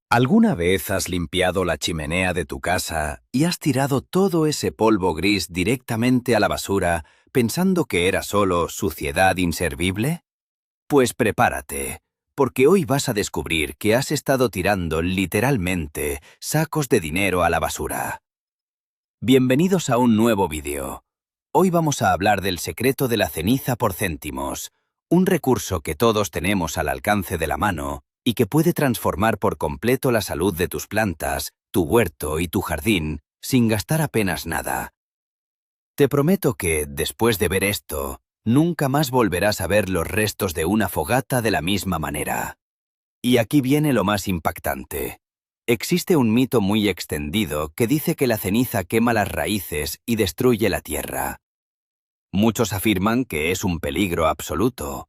¿Alguna vez has limpiado la chimenea de tu casa y has tirado todo ese polvo gris directamente a la basura pensando que era solo suciedad inservible? Pues prepárate, porque hoy vas a descubrir que has estado tirando literalmente sacos de dinero a la basura. Bienvenidos a un nuevo vídeo. Hoy vamos a hablar del secreto de la ceniza por céntimos, un recurso que todos tenemos al alcance de la mano y que puede transformar por completo la salud de tus plantas, tu huerto y tu jardín sin gastar apenas nada. Te prometo que, después de ver esto, nunca más volverás a ver los restos de una fogata de la misma manera. Y aquí viene lo más impactante. Existe un mito muy extendido que dice que la ceniza quema las raíces y destruye la tierra. Muchos afirman que es un peligro absoluto,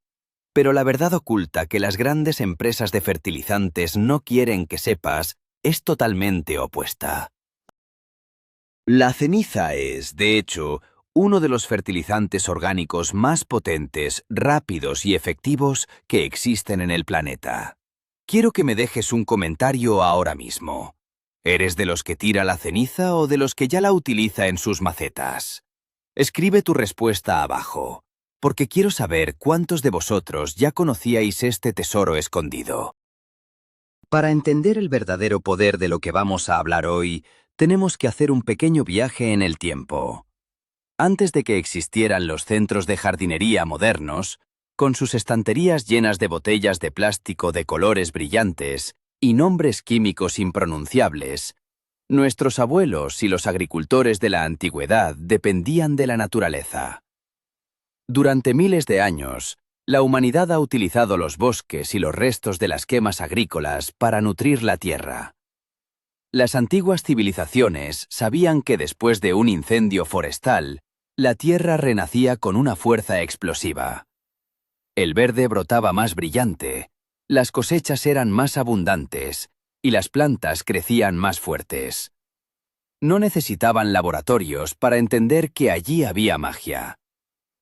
pero la verdad oculta que las grandes empresas de fertilizantes no quieren que sepas es totalmente opuesta. La ceniza es, de hecho, uno de los fertilizantes orgánicos más potentes, rápidos y efectivos que existen en el planeta. Quiero que me dejes un comentario ahora mismo. ¿Eres de los que tira la ceniza o de los que ya la utiliza en sus macetas? Escribe tu respuesta abajo, porque quiero saber cuántos de vosotros ya conocíais este tesoro escondido. Para entender el verdadero poder de lo que vamos a hablar hoy, tenemos que hacer un pequeño viaje en el tiempo. Antes de que existieran los centros de jardinería modernos, con sus estanterías llenas de botellas de plástico de colores brillantes y nombres químicos impronunciables, nuestros abuelos y los agricultores de la antigüedad dependían de la naturaleza. Durante miles de años, la humanidad ha utilizado los bosques y los restos de las quemas agrícolas para nutrir la tierra. Las antiguas civilizaciones sabían que después de un incendio forestal, la tierra renacía con una fuerza explosiva. El verde brotaba más brillante, las cosechas eran más abundantes y las plantas crecían más fuertes. No necesitaban laboratorios para entender que allí había magia.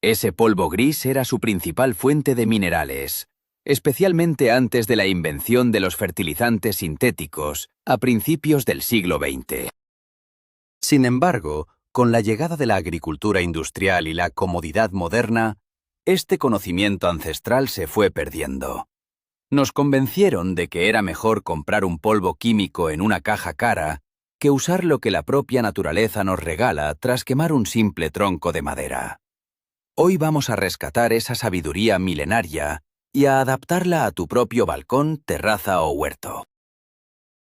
Ese polvo gris era su principal fuente de minerales, especialmente antes de la invención de los fertilizantes sintéticos a principios del siglo XX. Sin embargo, con la llegada de la agricultura industrial y la comodidad moderna, este conocimiento ancestral se fue perdiendo. Nos convencieron de que era mejor comprar un polvo químico en una caja cara que usar lo que la propia naturaleza nos regala tras quemar un simple tronco de madera. Hoy vamos a rescatar esa sabiduría milenaria y a adaptarla a tu propio balcón, terraza o huerto.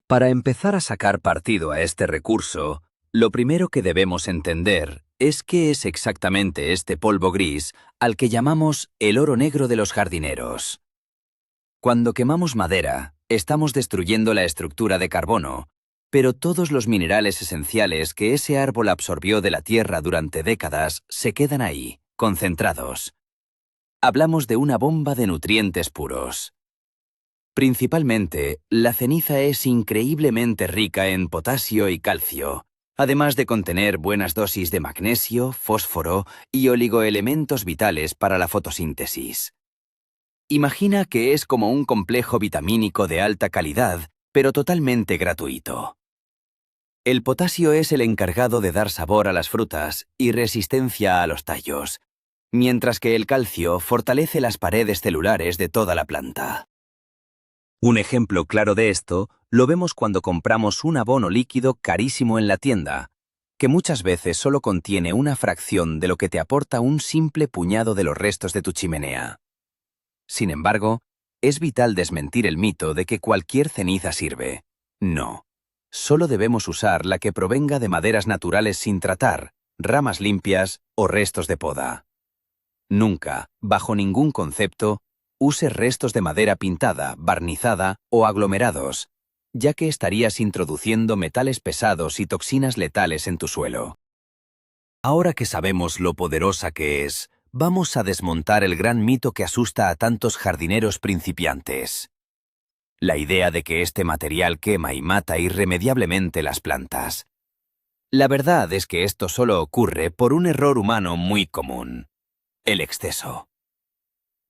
Para empezar a sacar partido a este recurso, lo primero que debemos entender es qué es exactamente este polvo gris al que llamamos el oro negro de los jardineros. Cuando quemamos madera, estamos destruyendo la estructura de carbono, pero todos los minerales esenciales que ese árbol absorbió de la tierra durante décadas se quedan ahí, concentrados. Hablamos de una bomba de nutrientes puros. Principalmente, la ceniza es increíblemente rica en potasio y calcio, además de contener buenas dosis de magnesio, fósforo y oligoelementos vitales para la fotosíntesis. Imagina que es como un complejo vitamínico de alta calidad, pero totalmente gratuito. El potasio es el encargado de dar sabor a las frutas y resistencia a los tallos, mientras que el calcio fortalece las paredes celulares de toda la planta. Un ejemplo claro de esto lo vemos cuando compramos un abono líquido carísimo en la tienda, que muchas veces solo contiene una fracción de lo que te aporta un simple puñado de los restos de tu chimenea. Sin embargo, es vital desmentir el mito de que cualquier ceniza sirve. No. Solo debemos usar la que provenga de maderas naturales sin tratar, ramas limpias o restos de poda. Nunca, bajo ningún concepto, use restos de madera pintada, barnizada o aglomerados, ya que estarías introduciendo metales pesados y toxinas letales en tu suelo. Ahora que sabemos lo poderosa que es, vamos a desmontar el gran mito que asusta a tantos jardineros principiantes. La idea de que este material quema y mata irremediablemente las plantas. La verdad es que esto solo ocurre por un error humano muy común: el exceso.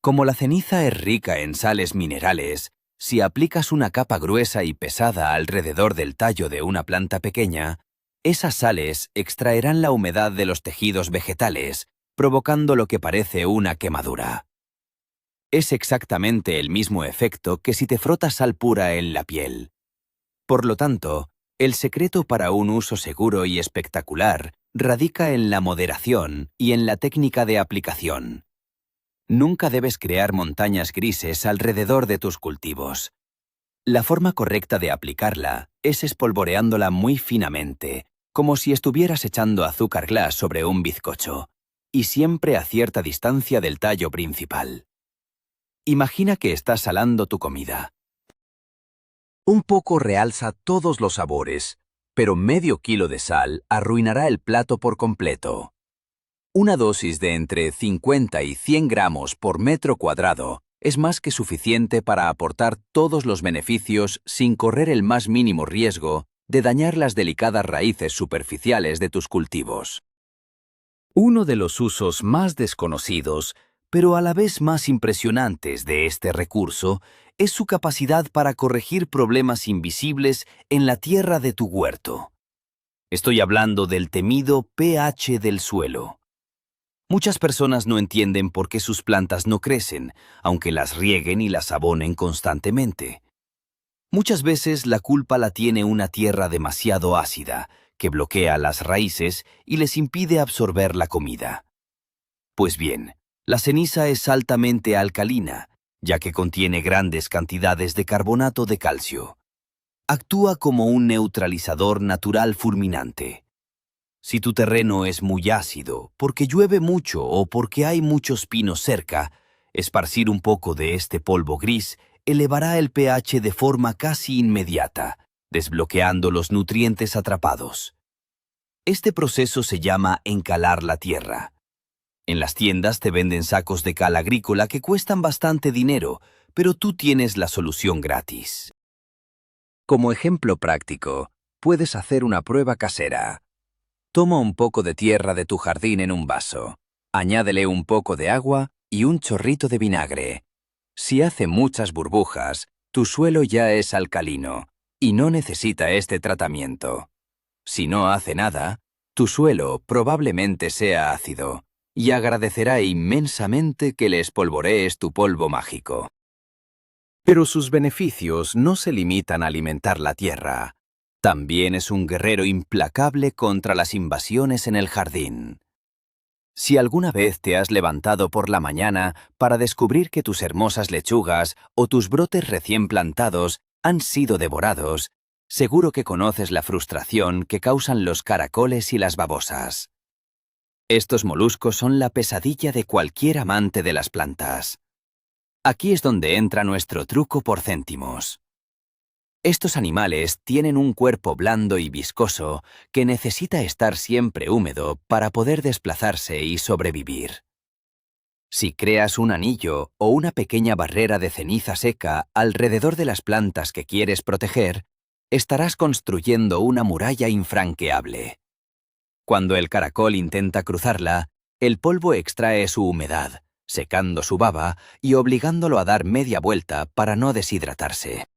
Como la ceniza es rica en sales minerales, Si aplicas una capa gruesa y pesada alrededor del tallo de una planta pequeña, esas sales extraerán la humedad de los tejidos vegetales, provocando lo que parece una quemadura. Es exactamente el mismo efecto que si te frotas sal pura en la piel. Por lo tanto, el secreto para un uso seguro y espectacular radica en la moderación y en la técnica de aplicación. Nunca debes crear montañas grises alrededor de tus cultivos. La forma correcta de aplicarla es espolvoreándola muy finamente, como si estuvieras echando azúcar glass sobre un bizcocho, y siempre a cierta distancia del tallo principal. Imagina que estás salando tu comida. Un poco realza todos los sabores, pero medio kilo de sal arruinará el plato por completo. Una dosis de entre 50 y 100 gramos por metro cuadrado es más que suficiente para aportar todos los beneficios sin correr el más mínimo riesgo de dañar las delicadas raíces superficiales de tus cultivos. Uno de los usos más desconocidos, pero a la vez más impresionantes de este recurso, es su capacidad para corregir problemas invisibles en la tierra de tu huerto. Estoy hablando del temido pH del suelo. Muchas personas no entienden por qué sus plantas no crecen, aunque las rieguen y las abonen constantemente. Muchas veces la culpa la tiene una tierra demasiado ácida, que bloquea las raíces y les impide absorber la comida. Pues bien, la ceniza es altamente alcalina, ya que contiene grandes cantidades de carbonato de calcio. Actúa como un neutralizador natural fulminante. Si tu terreno es muy ácido, porque llueve mucho o porque hay muchos pinos cerca, esparcir un poco de este polvo gris elevará el pH de forma casi inmediata, desbloqueando los nutrientes atrapados. Este proceso se llama encalar la tierra. En las tiendas te venden sacos de cal agrícola que cuestan bastante dinero, pero tú tienes la solución gratis. Como ejemplo práctico, puedes hacer una prueba casera. Toma un poco de tierra de tu jardín en un vaso, añádele un poco de agua y un chorrito de vinagre. Si hace muchas burbujas, tu suelo ya es alcalino y no necesita este tratamiento. Si no hace nada, tu suelo probablemente sea ácido y agradecerá inmensamente que le espolvorees tu polvo mágico. Pero sus beneficios no se limitan a alimentar la tierra. También es un guerrero implacable contra las invasiones en el jardín. Si alguna vez te has levantado por la mañana para descubrir que tus hermosas lechugas o tus brotes recién plantados han sido devorados, seguro que conoces la frustración que causan los caracoles y las babosas. Estos moluscos son la pesadilla de cualquier amante de las plantas. Aquí es donde entra nuestro truco por céntimos. Estos animales tienen un cuerpo blando y viscoso que necesita estar siempre húmedo para poder desplazarse y sobrevivir. Si creas un anillo o una pequeña barrera de ceniza seca alrededor de las plantas que quieres proteger, estarás construyendo una muralla infranqueable. Cuando el caracol intenta cruzarla, el polvo extrae su humedad, secando su baba y obligándolo a dar media vuelta para no deshidratarse.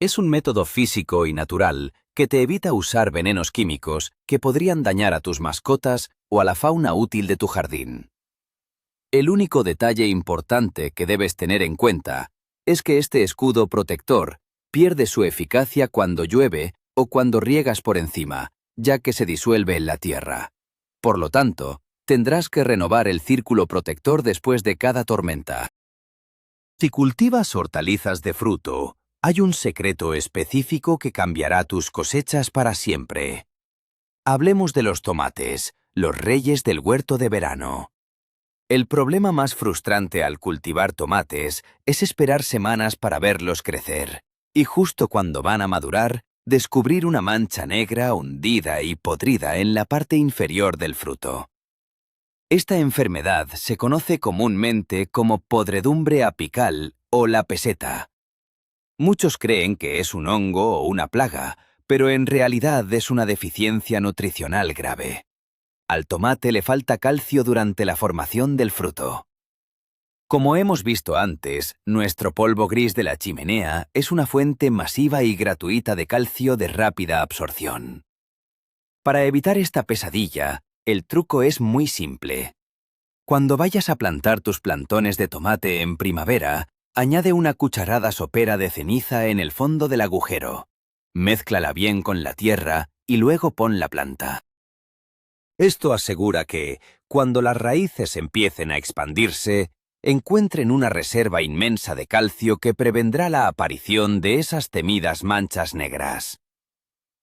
Es un método físico y natural que te evita usar venenos químicos que podrían dañar a tus mascotas o a la fauna útil de tu jardín. El único detalle importante que debes tener en cuenta es que este escudo protector pierde su eficacia cuando llueve o cuando riegas por encima, ya que se disuelve en la tierra. Por lo tanto, tendrás que renovar el círculo protector después de cada tormenta. Si cultivas hortalizas de fruto, hay un secreto específico que cambiará tus cosechas para siempre. Hablemos de los tomates, los reyes del huerto de verano. El problema más frustrante al cultivar tomates es esperar semanas para verlos crecer, y justo cuando van a madurar, descubrir una mancha negra hundida y podrida en la parte inferior del fruto. Esta enfermedad se conoce comúnmente como podredumbre apical o la peseta. Muchos creen que es un hongo o una plaga, pero en realidad es una deficiencia nutricional grave. Al tomate le falta calcio durante la formación del fruto. Como hemos visto antes, nuestro polvo gris de la chimenea es una fuente masiva y gratuita de calcio de rápida absorción. Para evitar esta pesadilla, el truco es muy simple. Cuando vayas a plantar tus plantones de tomate en primavera, añade una cucharada sopera de ceniza en el fondo del agujero. Mézclala bien con la tierra y luego pon la planta. Esto asegura que, cuando las raíces empiecen a expandirse, encuentren una reserva inmensa de calcio que prevendrá la aparición de esas temidas manchas negras.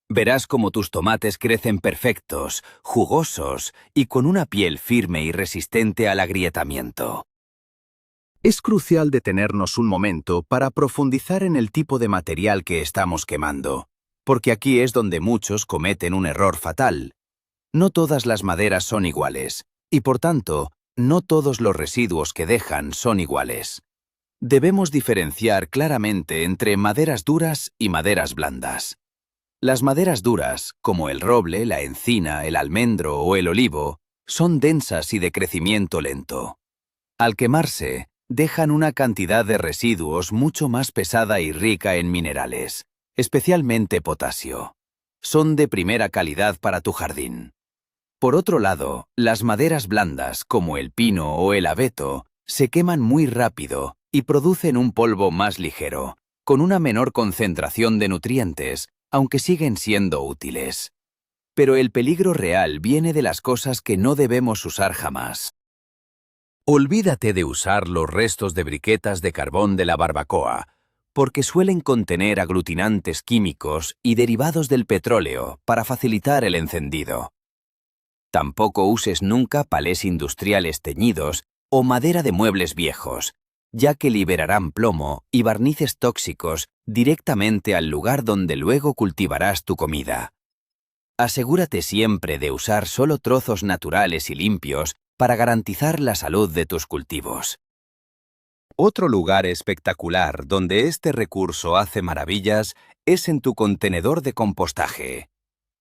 Verás cómo tus tomates crecen perfectos, jugosos y con una piel firme y resistente al agrietamiento. Es crucial detenernos un momento para profundizar en el tipo de material que estamos quemando, porque aquí es donde muchos cometen un error fatal. No todas las maderas son iguales, y por tanto, no todos los residuos que dejan son iguales. Debemos diferenciar claramente entre maderas duras y maderas blandas. Las maderas duras, como el roble, la encina, el almendro o el olivo, son densas y de crecimiento lento. Al quemarse, dejan una cantidad de residuos mucho más pesada y rica en minerales, especialmente potasio. Son de primera calidad para tu jardín. Por otro lado, las maderas blandas, como el pino o el abeto, se queman muy rápido y producen un polvo más ligero, con una menor concentración de nutrientes, aunque siguen siendo útiles. Pero el peligro real viene de las cosas que no debemos usar jamás. Olvídate de usar los restos de briquetas de carbón de la barbacoa, porque suelen contener aglutinantes químicos y derivados del petróleo para facilitar el encendido. Tampoco uses nunca palés industriales teñidos o madera de muebles viejos, ya que liberarán plomo y barnices tóxicos directamente al lugar donde luego cultivarás tu comida. Asegúrate siempre de usar solo trozos naturales y limpios para garantizar la salud de tus cultivos. Otro lugar espectacular donde este recurso hace maravillas es en tu contenedor de compostaje.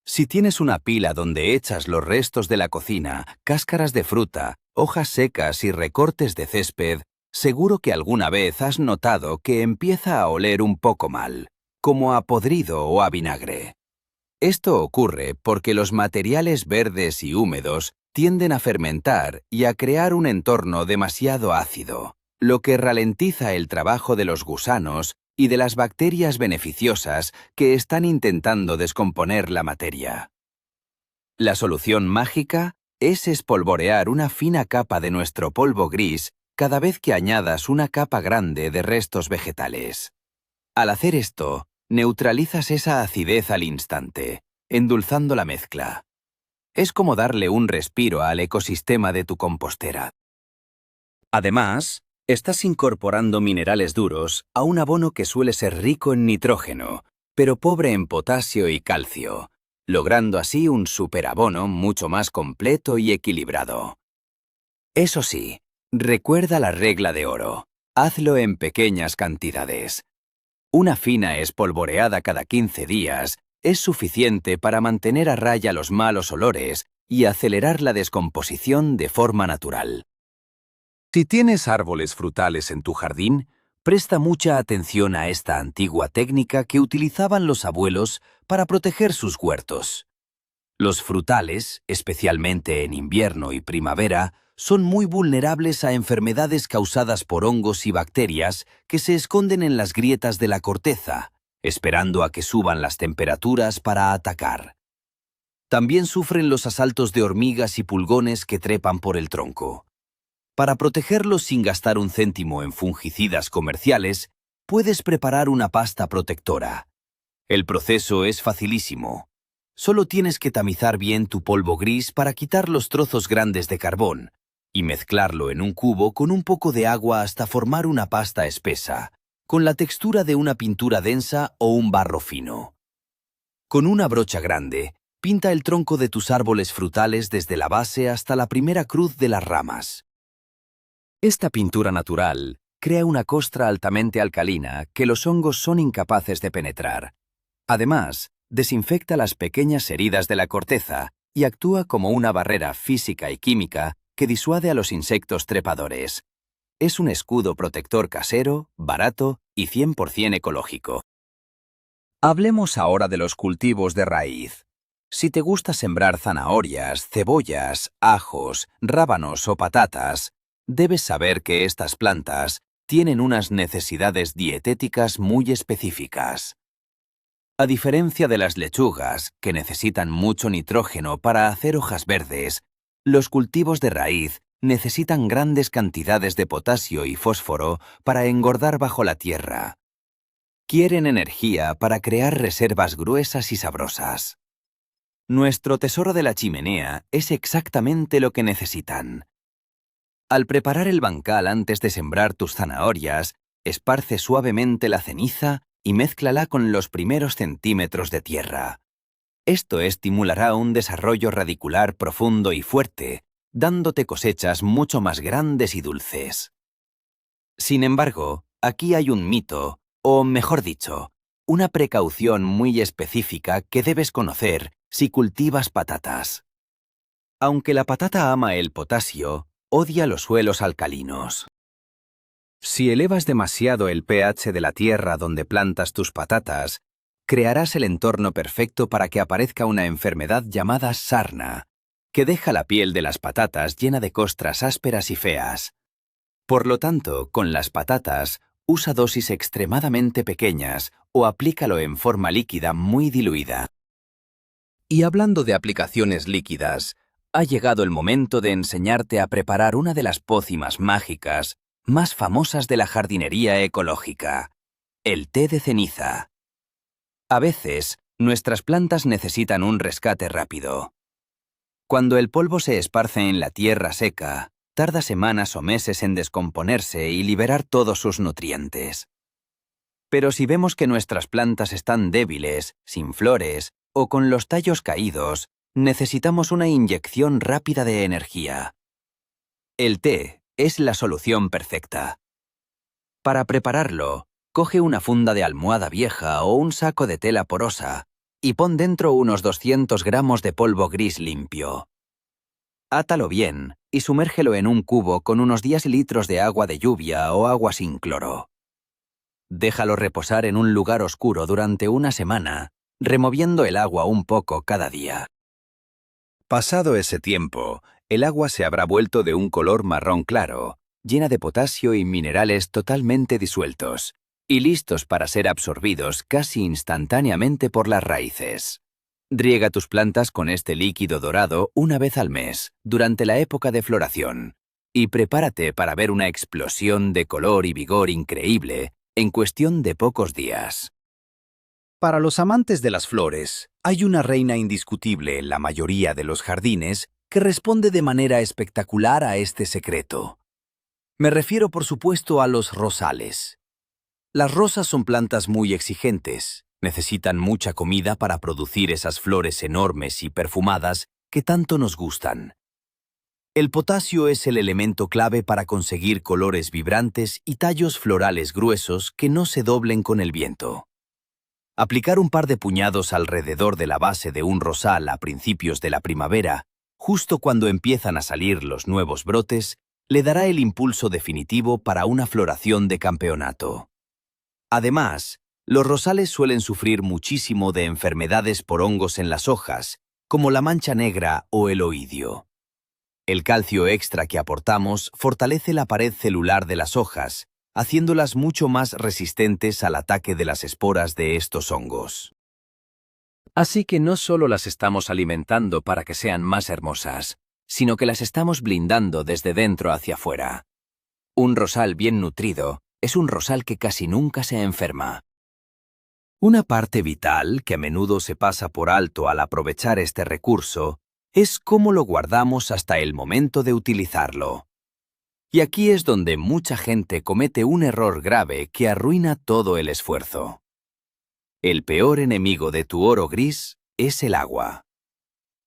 Si tienes una pila donde echas los restos de la cocina, cáscaras de fruta, hojas secas y recortes de césped, seguro que alguna vez has notado que empieza a oler un poco mal, como a podrido o a vinagre. Esto ocurre porque los materiales verdes y húmedos tienden a fermentar y a crear un entorno demasiado ácido, lo que ralentiza el trabajo de los gusanos y de las bacterias beneficiosas que están intentando descomponer la materia. La solución mágica es espolvorear una fina capa de nuestro polvo gris cada vez que añadas una capa grande de restos vegetales. Al hacer esto, neutralizas esa acidez al instante, endulzando la mezcla. Es como darle un respiro al ecosistema de tu compostera. Además, estás incorporando minerales duros a un abono que suele ser rico en nitrógeno, pero pobre en potasio y calcio, logrando así un superabono mucho más completo y equilibrado. Eso sí, recuerda la regla de oro. Hazlo en pequeñas cantidades. Una fina espolvoreada cada 15 días es suficiente para mantener a raya los malos olores y acelerar la descomposición de forma natural. Si tienes árboles frutales en tu jardín, presta mucha atención a esta antigua técnica que utilizaban los abuelos para proteger sus huertos. Los frutales, especialmente en invierno y primavera, son muy vulnerables a enfermedades causadas por hongos y bacterias que se esconden en las grietas de la corteza, esperando a que suban las temperaturas para atacar. También sufren los asaltos de hormigas y pulgones que trepan por el tronco. Para protegerlos sin gastar un céntimo en fungicidas comerciales, puedes preparar una pasta protectora. El proceso es facilísimo. Solo tienes que tamizar bien tu polvo gris para quitar los trozos grandes de carbón y mezclarlo en un cubo con un poco de agua hasta formar una pasta espesa, con la textura de una pintura densa o un barro fino. Con una brocha grande, pinta el tronco de tus árboles frutales desde la base hasta la primera cruz de las ramas. Esta pintura natural crea una costra altamente alcalina que los hongos son incapaces de penetrar. Además, desinfecta las pequeñas heridas de la corteza y actúa como una barrera física y química que disuade a los insectos trepadores. es un escudo protector casero, barato y 100% ecológico. Hablemos ahora de los cultivos de raíz. Si te gusta sembrar zanahorias, cebollas, ajos, rábanos o patatas, debes saber que estas plantas tienen unas necesidades dietéticas muy específicas. A diferencia de las lechugas, que necesitan mucho nitrógeno para hacer hojas verdes, los cultivos de raíz necesitan grandes cantidades de potasio y fósforo para engordar bajo la tierra. Quieren energía para crear reservas gruesas y sabrosas. Nuestro tesoro de la chimenea es exactamente lo que necesitan. Al preparar el bancal antes de sembrar tus zanahorias, esparce suavemente la ceniza y mézclala con los primeros centímetros de tierra. Esto estimulará un desarrollo radicular profundo y fuerte, dándote cosechas mucho más grandes y dulces. Sin embargo, aquí hay un mito, o mejor dicho, una precaución muy específica que debes conocer si cultivas patatas. Aunque la patata ama el potasio, odia los suelos alcalinos. Si elevas demasiado el pH de la tierra donde plantas tus patatas, crearás el entorno perfecto para que aparezca una enfermedad llamada sarna, que deja la piel de las patatas llena de costras ásperas y feas. Por lo tanto, con las patatas, usa dosis extremadamente pequeñas o aplícalo en forma líquida muy diluida. Y hablando de aplicaciones líquidas, ha llegado el momento de enseñarte a preparar una de las pócimas mágicas más famosas de la jardinería ecológica, el té de ceniza. A veces, nuestras plantas necesitan un rescate rápido. Cuando el polvo se esparce en la tierra seca, tarda semanas o meses en descomponerse y liberar todos sus nutrientes. Pero si vemos que nuestras plantas están débiles, sin flores o con los tallos caídos, necesitamos una inyección rápida de energía. El té es la solución perfecta. Para prepararlo, coge una funda de almohada vieja o un saco de tela porosa y pon dentro unos 200 gramos de polvo gris limpio. Átalo bien y sumérgelo en un cubo con unos 10 litros de agua de lluvia o agua sin cloro. Déjalo reposar en un lugar oscuro durante una semana, removiendo el agua un poco cada día. Pasado ese tiempo, el agua se habrá vuelto de un color marrón claro, llena de potasio y minerales totalmente disueltos, y listos para ser absorbidos casi instantáneamente por las raíces. Riega tus plantas con este líquido dorado una vez al mes, durante la época de floración, y prepárate para ver una explosión de color y vigor increíble en cuestión de pocos días. Para los amantes de las flores, hay una reina indiscutible en la mayoría de los jardines que responde de manera espectacular a este secreto. Me refiero, por supuesto, a los rosales. Las rosas son plantas muy exigentes, necesitan mucha comida para producir esas flores enormes y perfumadas que tanto nos gustan. El potasio es el elemento clave para conseguir colores vibrantes y tallos florales gruesos que no se doblen con el viento. Aplicar un par de puñados alrededor de la base de un rosal a principios de la primavera, justo cuando empiezan a salir los nuevos brotes, le dará el impulso definitivo para una floración de campeonato. Además, los rosales suelen sufrir muchísimo de enfermedades por hongos en las hojas, como la mancha negra o el oidio. El calcio extra que aportamos fortalece la pared celular de las hojas, haciéndolas mucho más resistentes al ataque de las esporas de estos hongos. Así que no solo las estamos alimentando para que sean más hermosas, sino que las estamos blindando desde dentro hacia afuera. Un rosal bien nutrido es un rosal que casi nunca se enferma. Una parte vital que a menudo se pasa por alto al aprovechar este recurso es cómo lo guardamos hasta el momento de utilizarlo. Y aquí es donde mucha gente comete un error grave que arruina todo el esfuerzo. El peor enemigo de tu oro gris es el agua.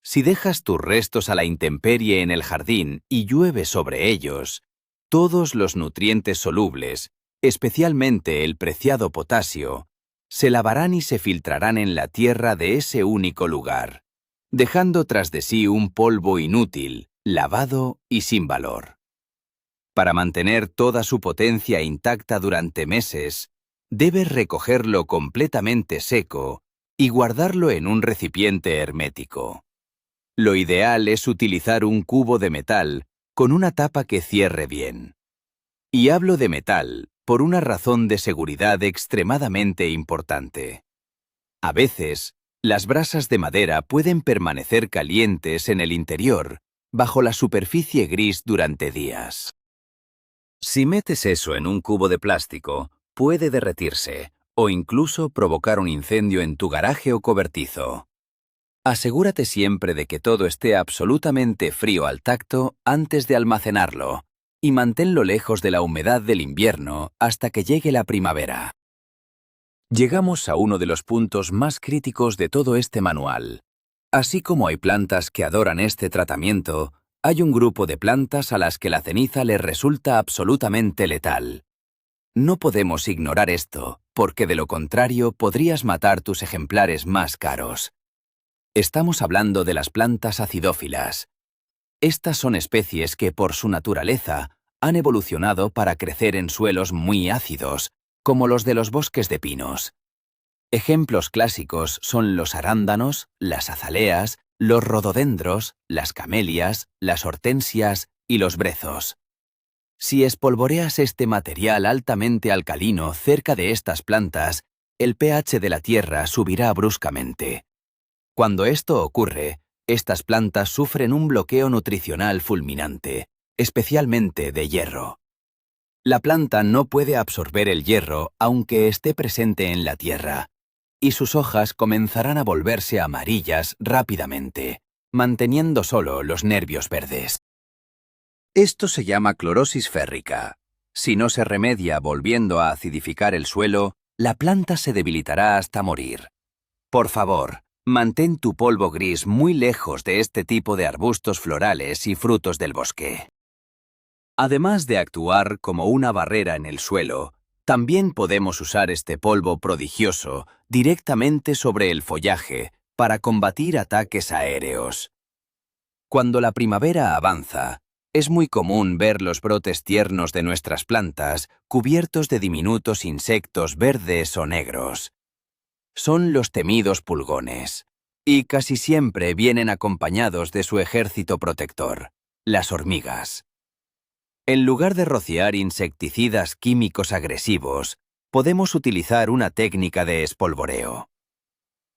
Si dejas tus restos a la intemperie en el jardín y llueve sobre ellos, todos los nutrientes solubles, especialmente el preciado potasio, se lavarán y se filtrarán en la tierra de ese único lugar, dejando tras de sí un polvo inútil, lavado y sin valor. Para mantener toda su potencia intacta durante meses, debes recogerlo completamente seco y guardarlo en un recipiente hermético. Lo ideal es utilizar un cubo de metal con una tapa que cierre bien. Y hablo de metal por una razón de seguridad extremadamente importante. A veces, las brasas de madera pueden permanecer calientes en el interior, bajo la superficie gris durante días. Si metes eso en un cubo de plástico, puede derretirse o incluso provocar un incendio en tu garaje o cobertizo. Asegúrate siempre de que todo esté absolutamente frío al tacto antes de almacenarlo y manténlo lejos de la humedad del invierno hasta que llegue la primavera. Llegamos a uno de los puntos más críticos de todo este manual. Así como hay plantas que adoran este tratamiento, hay un grupo de plantas a las que la ceniza les resulta absolutamente letal. No podemos ignorar esto, porque de lo contrario podrías matar tus ejemplares más caros. Estamos hablando de las plantas acidófilas. Estas son especies que, por su naturaleza, han evolucionado para crecer en suelos muy ácidos, como los de los bosques de pinos. Ejemplos clásicos son los arándanos, las azaleas, los rododendros, las camelias, las hortensias y los brezos. Si espolvoreas este material altamente alcalino cerca de estas plantas, el pH de la tierra subirá bruscamente. Cuando esto ocurre, estas plantas sufren un bloqueo nutricional fulminante, especialmente de hierro. La planta no puede absorber el hierro aunque esté presente en la tierra, y sus hojas comenzarán a volverse amarillas rápidamente, manteniendo solo los nervios verdes. Esto se llama clorosis férrica. Si no se remedia volviendo a acidificar el suelo, la planta se debilitará hasta morir. Por favor, mantén tu polvo gris muy lejos de este tipo de arbustos florales y frutos del bosque. Además de actuar como una barrera en el suelo, también podemos usar este polvo prodigioso directamente sobre el follaje para combatir ataques aéreos. Cuando la primavera avanza, es muy común ver los brotes tiernos de nuestras plantas cubiertos de diminutos insectos verdes o negros. Son los temidos pulgones, y casi siempre vienen acompañados de su ejército protector, las hormigas. En lugar de rociar insecticidas químicos agresivos, podemos utilizar una técnica de espolvoreo.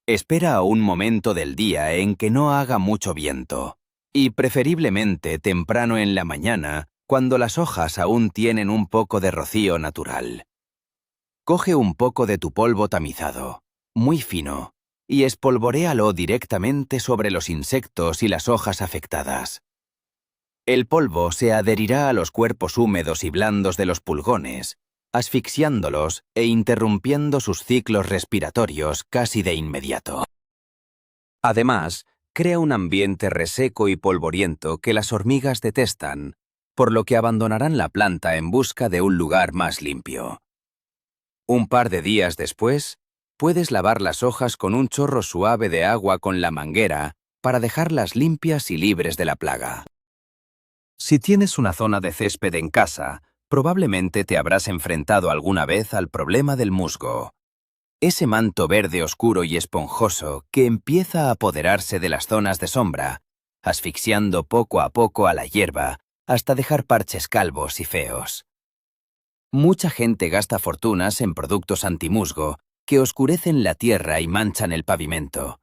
Espera a un momento del día en que no haga mucho viento, y preferiblemente temprano en la mañana, cuando las hojas aún tienen un poco de rocío natural. Coge un poco de tu polvo tamizado, muy fino, y espolvoréalo directamente sobre los insectos y las hojas afectadas. El polvo se adherirá a los cuerpos húmedos y blandos de los pulgones, asfixiándolos e interrumpiendo sus ciclos respiratorios casi de inmediato. Además, crea un ambiente reseco y polvoriento que las hormigas detestan, por lo que abandonarán la planta en busca de un lugar más limpio. Un par de días después, puedes lavar las hojas con un chorro suave de agua con la manguera para dejarlas limpias y libres de la plaga. Si tienes una zona de césped en casa, probablemente te habrás enfrentado alguna vez al problema del musgo. Ese manto verde oscuro y esponjoso que empieza a apoderarse de las zonas de sombra, asfixiando poco a poco a la hierba hasta dejar parches calvos y feos. Mucha gente gasta fortunas en productos antimusgo que oscurecen la tierra y manchan el pavimento.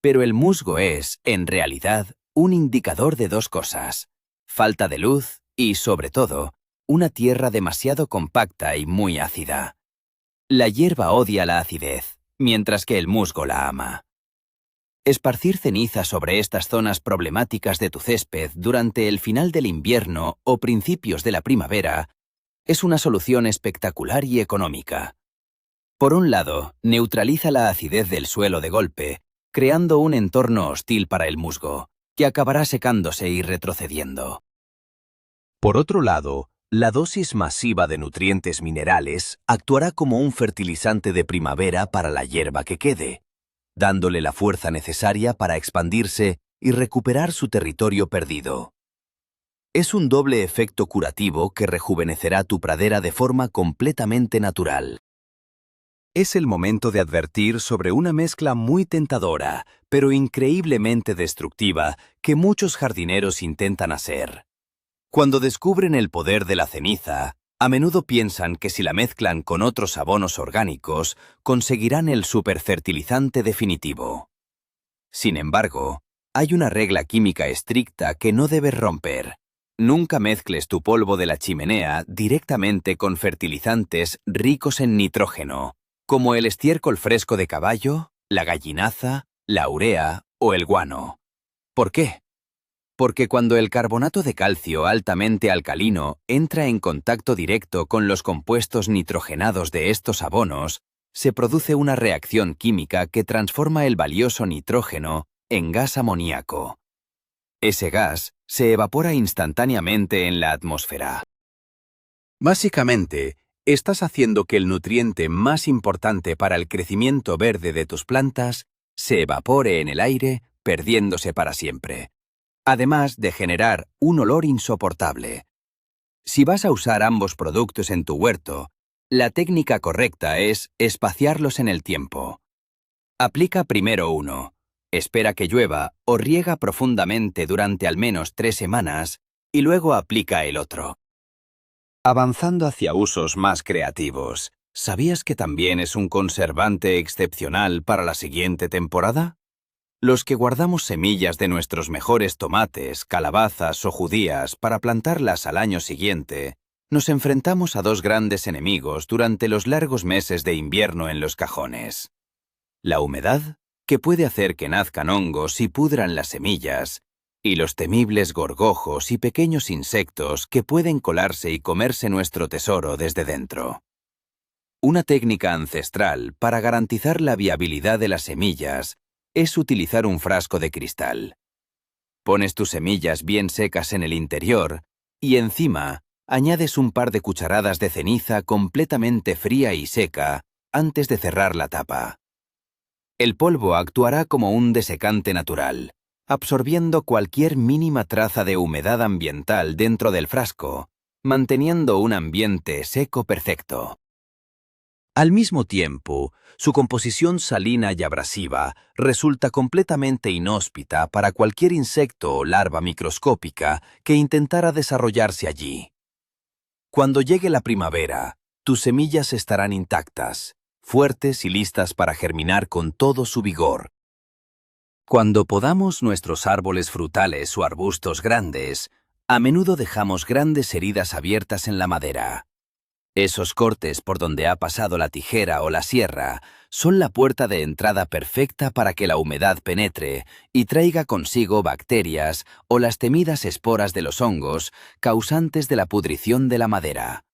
Pero el musgo es, en realidad, un indicador de dos cosas: falta de luz y, sobre todo, una tierra demasiado compacta y muy ácida. La hierba odia la acidez, mientras que el musgo la ama. Esparcir ceniza sobre estas zonas problemáticas de tu césped durante el final del invierno o principios de la primavera es una solución espectacular y económica. Por un lado, neutraliza la acidez del suelo de golpe, creando un entorno hostil para el musgo, que acabará secándose y retrocediendo. Por otro lado, la dosis masiva de nutrientes minerales actuará como un fertilizante de primavera para la hierba que quede, dándole la fuerza necesaria para expandirse y recuperar su territorio perdido. Es un doble efecto curativo que rejuvenecerá tu pradera de forma completamente natural. Es el momento de advertir sobre una mezcla muy tentadora, pero increíblemente destructiva, que muchos jardineros intentan hacer. Cuando descubren el poder de la ceniza, a menudo piensan que si la mezclan con otros abonos orgánicos, conseguirán el superfertilizante definitivo. Sin embargo, hay una regla química estricta que no debes romper. Nunca mezcles tu polvo de la chimenea directamente con fertilizantes ricos en nitrógeno, como el estiércol fresco de caballo, la gallinaza, la urea o el guano. ¿Por qué? Porque cuando el carbonato de calcio altamente alcalino entra en contacto directo con los compuestos nitrogenados de estos abonos, se produce una reacción química que transforma el valioso nitrógeno en gas amoníaco. Ese gas se evapora instantáneamente en la atmósfera. Básicamente, estás haciendo que el nutriente más importante para el crecimiento verde de tus plantas se evapore en el aire, perdiéndose para siempre. Además de generar un olor insoportable. Si vas a usar ambos productos en tu huerto, la técnica correcta es espaciarlos en el tiempo. Aplica primero uno, espera que llueva o riega profundamente durante al menos 3 semanas y luego aplica el otro. Avanzando hacia usos más creativos, ¿sabías que también es un conservante excepcional para la siguiente temporada? Los que guardamos semillas de nuestros mejores tomates, calabazas o judías para plantarlas al año siguiente, nos enfrentamos a dos grandes enemigos durante los largos meses de invierno en los cajones. La humedad, que puede hacer que nazcan hongos y pudran las semillas, y los temibles gorgojos y pequeños insectos que pueden colarse y comerse nuestro tesoro desde dentro. Una técnica ancestral para garantizar la viabilidad de las semillas es utilizar un frasco de cristal. Pones tus semillas bien secas en el interior y encima añades un par de cucharadas de ceniza completamente fría y seca antes de cerrar la tapa. El polvo actuará como un desecante natural, absorbiendo cualquier mínima traza de humedad ambiental dentro del frasco, manteniendo un ambiente seco perfecto. Al mismo tiempo, su composición salina y abrasiva resulta completamente inhóspita para cualquier insecto o larva microscópica que intentara desarrollarse allí. Cuando llegue la primavera, tus semillas estarán intactas, fuertes y listas para germinar con todo su vigor. Cuando podamos nuestros árboles frutales o arbustos grandes, a menudo dejamos grandes heridas abiertas en la madera. Esos cortes por donde ha pasado la tijera o la sierra son la puerta de entrada perfecta para que la humedad penetre y traiga consigo bacterias o las temidas esporas de los hongos causantes de la pudrición de la madera.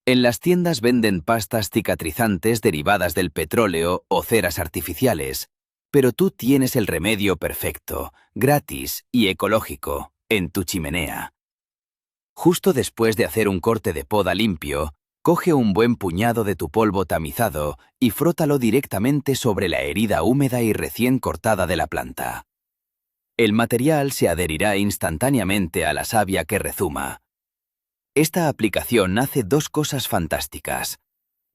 En las tiendas venden pastas cicatrizantes derivadas del petróleo o ceras artificiales, pero tú tienes el remedio perfecto, gratis y ecológico, en tu chimenea. Justo después de hacer un corte de poda limpio, coge un buen puñado de tu polvo tamizado y frótalo directamente sobre la herida húmeda y recién cortada de la planta. El material se adherirá instantáneamente a la savia que rezuma. Esta aplicación hace dos cosas fantásticas.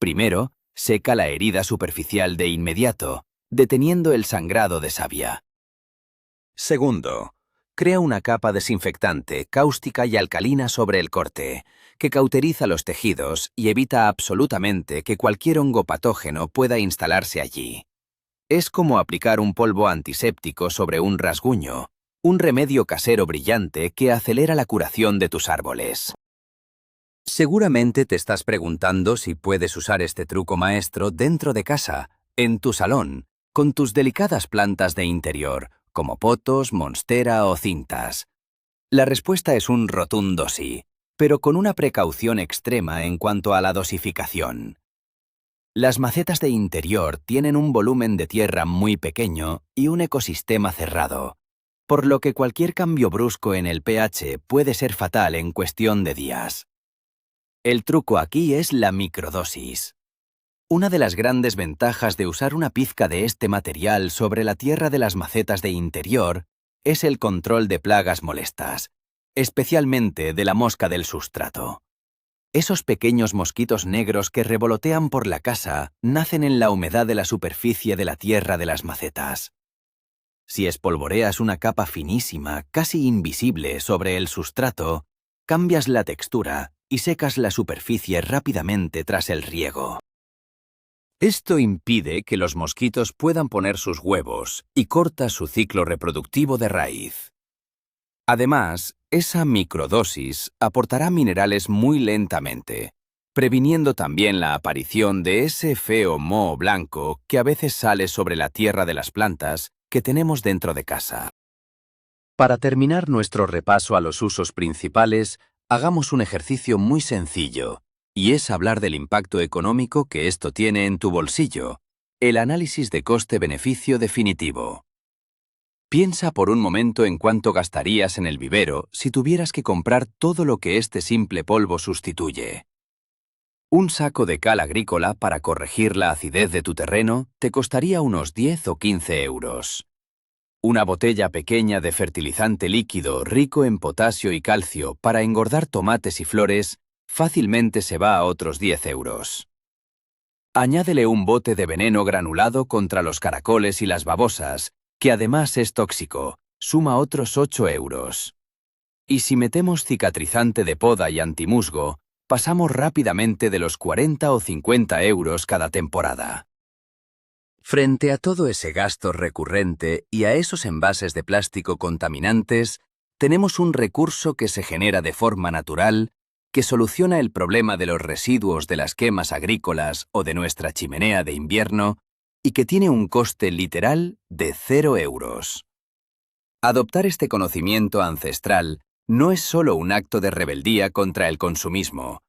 Primero, seca la herida superficial de inmediato, deteniendo el sangrado de savia. Segundo, crea una capa desinfectante, cáustica y alcalina sobre el corte, que cauteriza los tejidos y evita absolutamente que cualquier hongo patógeno pueda instalarse allí. Es como aplicar un polvo antiséptico sobre un rasguño, un remedio casero brillante que acelera la curación de tus árboles. Seguramente te estás preguntando si puedes usar este truco maestro dentro de casa, en tu salón, con tus delicadas plantas de interior, como potos, monstera o cintas. La respuesta es un rotundo sí, pero con una precaución extrema en cuanto a la dosificación. Las macetas de interior tienen un volumen de tierra muy pequeño y un ecosistema cerrado, por lo que cualquier cambio brusco en el pH puede ser fatal en cuestión de días. El truco aquí es la microdosis. Una de las grandes ventajas de usar una pizca de este material sobre la tierra de las macetas de interior es el control de plagas molestas, especialmente de la mosca del sustrato. Esos pequeños mosquitos negros que revolotean por la casa nacen en la humedad de la superficie de la tierra de las macetas. Si espolvoreas una capa finísima, casi invisible, sobre el sustrato, cambias la textura y secas la superficie rápidamente tras el riego. Esto impide que los mosquitos puedan poner sus huevos y corta su ciclo reproductivo de raíz. Además, esa microdosis aportará minerales muy lentamente, previniendo también la aparición de ese feo moho blanco que a veces sale sobre la tierra de las plantas que tenemos dentro de casa. Para terminar nuestro repaso a los usos principales, hagamos un ejercicio muy sencillo, y es hablar del impacto económico que esto tiene en tu bolsillo, el análisis de coste-beneficio definitivo. Piensa por un momento en cuánto gastarías en el vivero si tuvieras que comprar todo lo que este simple polvo sustituye. Un saco de cal agrícola para corregir la acidez de tu terreno te costaría unos 10 o 15 euros. Una botella pequeña de fertilizante líquido rico en potasio y calcio para engordar tomates y flores fácilmente se va a otros 10 euros. Añádele un bote de veneno granulado contra los caracoles y las babosas, que además es tóxico, suma otros 8 euros. Y si metemos cicatrizante de poda y antimusgo, pasamos rápidamente de los 40 o 50 euros cada temporada. Frente a todo ese gasto recurrente y a esos envases de plástico contaminantes, tenemos un recurso que se genera de forma natural, que soluciona el problema de los residuos de las quemas agrícolas o de nuestra chimenea de invierno y que tiene un coste literal de 0 euros. Adoptar este conocimiento ancestral no es solo un acto de rebeldía contra el consumismo,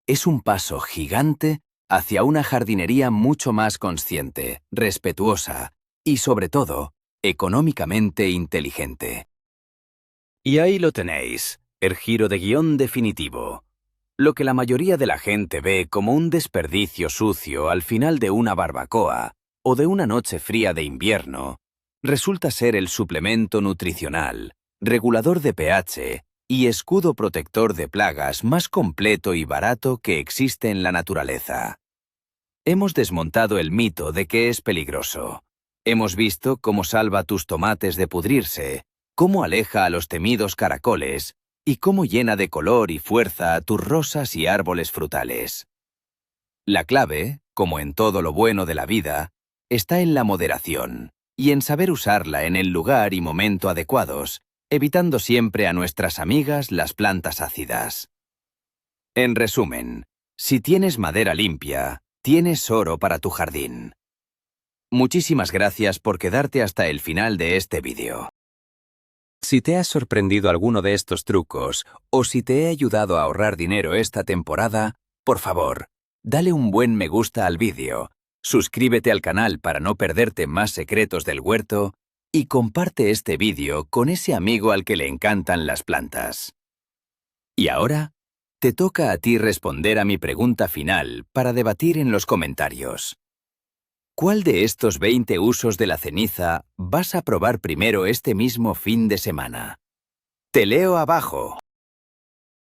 es un paso gigante hacia una jardinería mucho más consciente, respetuosa y, sobre todo, económicamente inteligente. Y ahí lo tenéis, el giro de guión definitivo. Lo que la mayoría de la gente ve como un desperdicio sucio al final de una barbacoa o de una noche fría de invierno, resulta ser el suplemento nutricional, regulador de pH y escudo protector de plagas más completo y barato que existe en la naturaleza. Hemos desmontado el mito de que es peligroso. Hemos visto cómo salva tus tomates de pudrirse, cómo aleja a los temidos caracoles y cómo llena de color y fuerza a tus rosas y árboles frutales. La clave, como en todo lo bueno de la vida, está en la moderación y en saber usarla en el lugar y momento adecuados, evitando siempre a nuestras amigas las plantas ácidas. En resumen, si tienes madera limpia, tienes oro para tu jardín. Muchísimas gracias por quedarte hasta el final de este vídeo. Si te ha sorprendido alguno de estos trucos o si te he ayudado a ahorrar dinero esta temporada, por favor, dale un buen me gusta al vídeo, suscríbete al canal para no perderte más secretos del huerto y comparte este vídeo con ese amigo al que le encantan las plantas. Y ahora, te toca a ti responder a mi pregunta final para debatir en los comentarios. ¿Cuál de estos 20 usos de la ceniza vas a probar primero este mismo fin de semana? Te leo abajo.